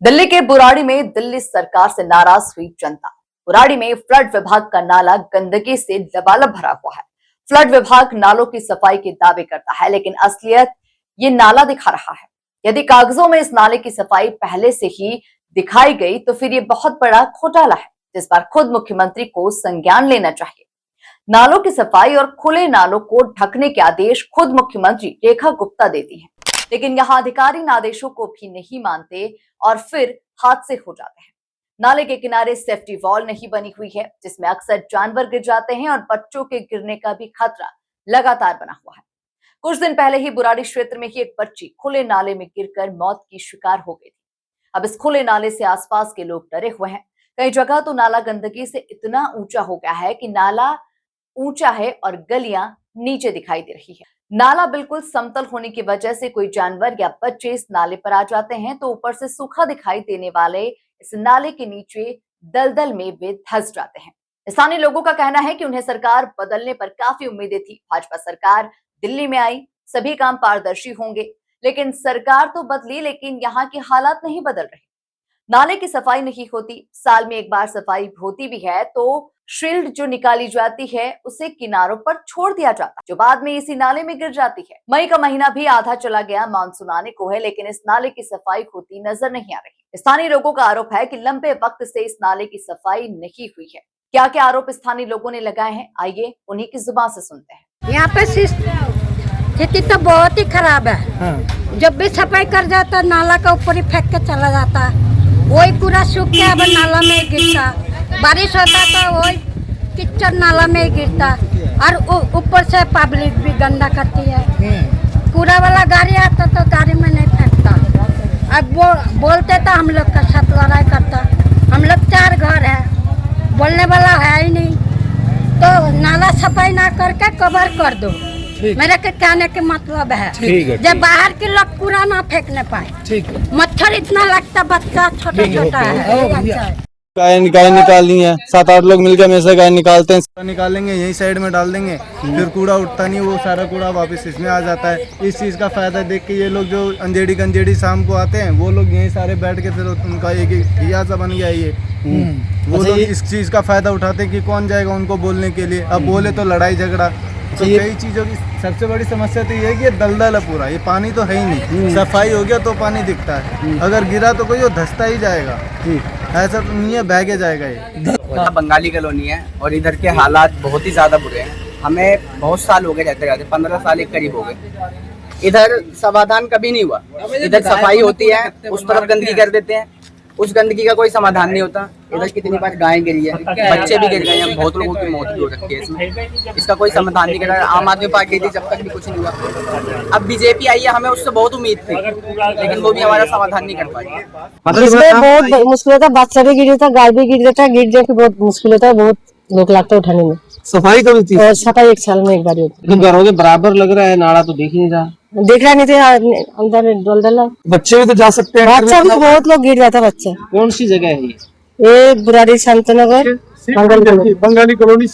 दिल्ली के बुराड़ी में दिल्ली सरकार से नाराज हुई जनता। बुराड़ी में फ्लड विभाग का नाला गंदगी से लबालब भरा हुआ है। फ्लड विभाग नालों की सफाई के दावे करता है, लेकिन असलियत ये नाला दिखा रहा है। यदि कागजों में इस नाले की सफाई पहले से ही दिखाई गई तो फिर ये बहुत बड़ा घोटाला है, जिस पर खुद मुख्यमंत्री को संज्ञान लेना चाहिए। नालों की सफाई और खुले नालों को ढकने के आदेश खुद मुख्यमंत्री रेखा गुप्ता देती हैं, लेकिन यहाँ अधिकारी इन आदेशों को भी नहीं मानते और फिर हादसे हो जाते हैं। नाले के किनारे सेफ्टी वॉल नहीं बनी हुई है, जिसमें अक्सर जानवर गिर जाते हैं और बच्चों के गिरने का भी खतरा लगातार बना हुआ है। कुछ दिन पहले ही बुराड़ी क्षेत्र में ही एक बच्ची खुले नाले में गिरकर मौत की शिकार हो गई थी। अब इस खुले नाले से आसपास के लोग डरे हुए हैं। कई जगह तो नाला गंदगी से इतना ऊंचा हो गया है कि नाला ऊंचा है और गलियां नीचे दिखाई दे रही है। नाला बिल्कुल समतल होने की वजह से कोई जानवर या बच्चे इस नाले पर आ जाते हैं तो ऊपर से सूखा दिखाई देने वाले इस नाले के नीचे दलदल में वे धंस जाते हैं। स्थानीय लोगों का कहना है कि उन्हें सरकार बदलने पर काफी उम्मीदें थी। भाजपा सरकार दिल्ली में आई, सभी काम पारदर्शी होंगे, लेकिन सरकार तो बदली, लेकिन यहाँ के हालात नहीं बदल रहे। नाले की सफाई नहीं होती, साल में एक बार सफाई होती भी है तो शील्ड जो निकाली जाती है उसे किनारों पर छोड़ दिया जाता है, जो बाद में इसी नाले में गिर जाती है। मई का महीना भी आधा चला गया, मानसून आने को है, लेकिन इस नाले की सफाई होती नजर नहीं आ रही। स्थानीय लोगों का आरोप है कि लंबे वक्त से इस नाले की सफाई नहीं हुई है। क्या क्या आरोप स्थानीय लोगों ने लगाए हैं, आइए उन्हीं की जुबान से सुनते हैं। यहाँ पे स्थिति तो बहुत ही खराब है। जब भी सफाई कर जाता नाला का ऊपर ही फेंक के चला जाता, वही पूरा सूख के अब नाला में गिरता। बारिश होता तो वही किचड़ नाला में गिरता और ऊपर से पब्लिक भी गंदा करती है। कूड़ा वाला गाड़ी आता तो गाड़ी में नहीं फेंकता। अब वो बोलते तो हम लोग का साथ लड़ाई करता। हम लोग 4 घर है, बोलने वाला है ही नहीं, तो नाला सफाई ना करके कवर कर दो। मेरे के कहने के मतलब है जब बाहर के लोग कूड़ा ना फेंकने पाए। मच्छर इतना लगता, बच्चा छोटा छोटा है। गाय निकालनी है, 7-8 लोग मिलकर हमेशा गाय निकालते हैं। निकालेंगे यही साइड में डाल देंगे, फिर कूड़ा उठता नहीं, वो सारा कूड़ा वापस इसमें आ जाता है। इस चीज़ का फायदा देख के ये लोग जो अंधेड़ी शाम को आते हैं, वो लोग यहीं सारे बैठ के फिर उनका एक हियासा बन गया ये। वो लोग इस चीज़ का फायदा उठाते हैं कि कौन जाएगा उनको बोलने के लिए। अब बोले तो लड़ाई झगड़ा, तो कई चीज़ों की सबसे बड़ी समस्या तो ये है कि ये दलदल है पूरा, ये पानी तो है ही नहीं। सफाई हो गया तो पानी दिखता है, अगर गिरा तो कोई वो धंसता ही जाएगा। ऐसा तो नहीं है, बहके जाएगा ये। बंगाली कॉलोनी है और इधर के हालात बहुत ही ज़्यादा बुरे हैं। हमें बहुत साल हो गए रहते 15 साल के करीब हो गए। इधर समाधान कभी नहीं हुआ। इधर सफाई होती है, उस तरफ गंदगी कर देते हैं, उस गंदगी का कोई समाधान नहीं होता। इधर कितनी बार गायें गिरी है, बच्चे भी गिर गए हैं, बहुत लोगों की मौत भी हो रखी है इसमें। इसका कोई समाधान नहीं कर रहा। आम आदमी पार्टी थी जब तक भी कुछ नहीं हुआ। अब बीजेपी आई है, हमें उससे बहुत उम्मीद थी, लेकिन वो भी हमारा समाधान नहीं कर पाई। इसमें बहुत मुश्किल होता है, बच्चा भी गिर जाता, गाय भी गिर जाता है, गिर जाके बहुत मुश्किल होता है, बहुत लोग लगता है उठाने में। सफाई कभी थी? और सफाई 1 साल में एक बार होती है। घरों के बराबर लग रहा है, नाला तो देख नहीं रहा। देख रहा नहीं थे अंदर दलदल। बच्चे भी तो जा सकते हैं। बच्चा भी बहुत लोग गिर जाता। बच्चा कौन सी जगह है ये बुराड़ी शांतनगर बंगाली कॉलोनी।